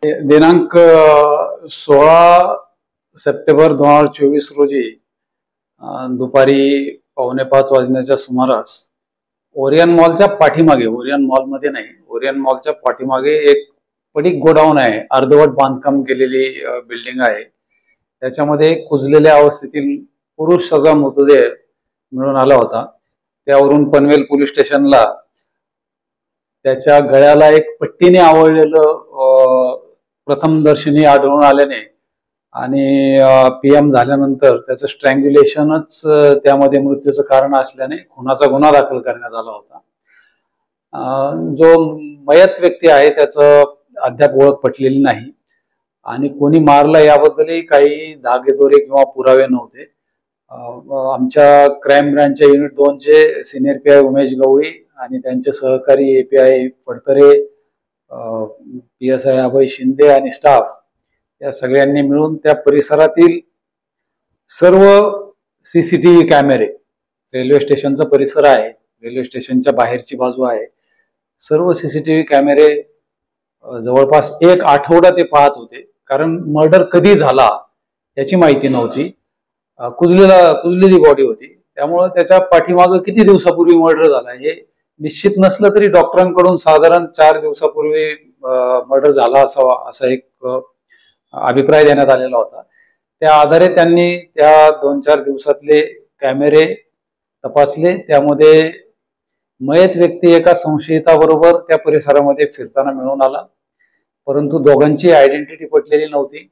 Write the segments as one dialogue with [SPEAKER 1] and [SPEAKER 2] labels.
[SPEAKER 1] दिनांक 16 सप्टेंबर 2024 रोजी दुपारी 4:45 वाजण्याच्या सुमारास ओरियन मॉलच्या पाठीमागे, ओरियन मॉलमध्ये नाही, ओरियन मॉलच्या पाठीमागे एक पडीक गोडाऊन आहे. अर्धवट बांधकाम केलेली बिल्डिंग आहे. त्याच्यामध्ये कुजलेल्या अवस्थेतील पुरुषाचा मृतदेह मिळून आला होता. त्यावरून पनवेल पोलीस स्टेशनला त्याच्या गळ्याला एक पट्टीने आवळलेलं प्रथमदर्शनी आढळून आल्याने आणि पीएम झाल्यानंतर त्याचं स्ट्रँग्युलेशनच त्यामध्ये मृत्यूचं कारण असल्याने खुनाचा गुन्हा दाखल करण्यात आला होता. जो मयत व्यक्ती आहे त्याचं अद्याप ओळख पटलेली नाही आणि कोणी मारलं याबद्दलही काही धागेदोरे किंवा पुरावे नव्हते. आमच्या क्राईम ब्रांचच्या युनिट 2चे सिनियर पीआय उमेश गवळी आणि त्यांचे सहकारी एपीआय फडतरे, PSI अभय शिंदे आणि स्टाफ या सगळ्यांनी मिळून त्या परिसरातील सर्व CCTV कॅमेरे, रेल्वे स्टेशनचा परिसर आहे, रेल्वे स्टेशनच्या बाहेरची बाजू आहे, सर्व CCTV कॅमेरे जवळपास 1 आठवडा ते पाहत होते. कारण मर्डर कधी झाला याची माहिती नव्हती. कुजलेली बॉडी होती, त्यामुळे त्याच्या पाठीमागं किती दिवसापूर्वी मर्डर झाला हे निश्चित नसलं तरी डॉक्टरांकडून साधारण 4 दिवसापूर्वी मर्डर झाला असावा असा एक अभिप्राय देण्यात आलेला होता. त्या आधारे त्यांनी त्या 2-4 दिवसातले कॅमेरे तपासले. त्यामध्ये मयत व्यक्ती एका संशयिताबरोबर त्या परिसरामध्ये फिरताना मिळून आला, परंतु दोघांची आयडेंटिटी पटलेली नव्हती.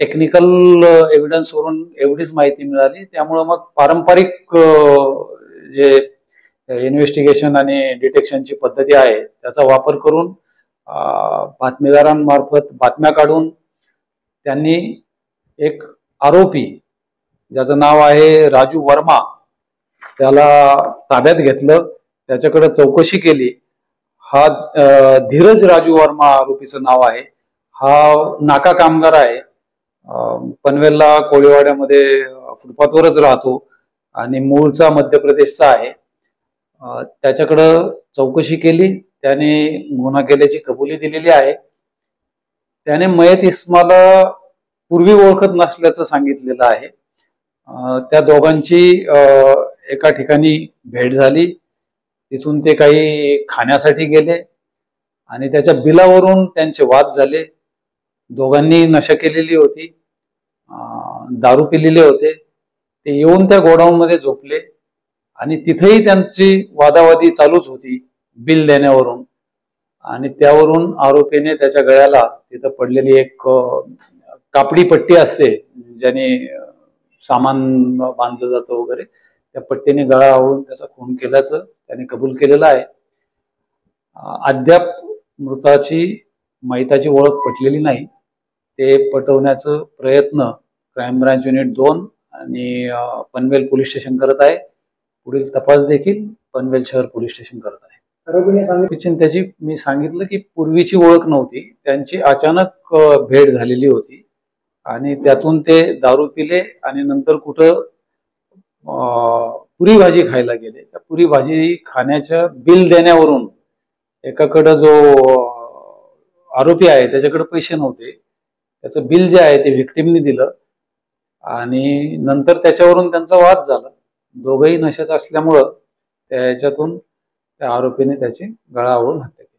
[SPEAKER 1] टेक्निकल एव्हिडन्सवरून एवढीच माहिती मिळाली. त्यामुळे मग पारंपरिक जे इन्व्हेस्टिगेशन आणि डिटेक्शनची पद्धती आहे त्याचा वापर करून बातमीदारांमार्फत बातम्या काढून त्यांनी एक आरोपी ज्याचं नाव आहे राजू वर्मा त्याला ताब्यात घेतलं. त्याच्याकडे चौकशी केली. हा धीरज राजू वर्मा आरोपीचं नाव आहे. हा नाका कामगार आहे. पनवेलला कोळीवाड्यामध्ये फुटपाथवरच राहतो आणि मूळचा मध्य प्रदेशचा आहे. त्याच्याकडं चौकशी केली. त्याने गुन्हा केल्याची कबुली दिलेली आहे. त्याने मयत इस्माला पूर्वी ओळखत नसल्याचं सांगितलेलं आहे. त्या दोघांची एका ठिकाणी भेट झाली. तिथून ते काही खाण्यासाठी गेले आणि त्याच्या बिलावरून त्यांचे वाद झाले. दोघांनी नशा केलेली होती, दारू पिलेले होते. ते येऊन त्या गोडाऊन मध्ये झोपले आणि तिथेही त्यांची वादावादी चालूच होती बिल देण्यावरून. आणि त्यावरून आरोपीने त्याच्या गळ्याला तिथं पडलेली एक कापडी पट्टी असते ज्याने सामान बांधलं जातं वगैरे, त्या पट्टीने गळा आवळून त्याचा खून केल्याचं त्याने कबूल केलेलं आहे. अद्याप मयताची ओळख पटलेली नाही. ते पटवण्याचा प्रयत्न क्राईम ब्रांच युनिट 2 आणि पनवेल पोलीस स्टेशन करत आहे. पुढील तपास देखील पनवेल शहर पोलीस स्टेशन करत आहे. त्याची मी सांगितलं की पूर्वीची ओळख नव्हती, त्यांची अचानक भेट झालेली होती आणि त्यातून ते दारू पिले आणि नंतर कुठं पुरी भाजी खायला गेले. त्या पुरी भाजी खाण्याच्या बिल देण्यावरून एकाकडं जो आरोपी आहे त्याच्याकडे पैसे नव्हते. त्याचं बिल जे आहे ते व्हिक्टिमनी दिलं आणि नंतर त्याच्यावरून त्यांचा वाद झाला. दोघंही नशेत असल्यामुळं त्याच्यातून त्या आरोपीने त्याची गळा आवळून हत्या केली.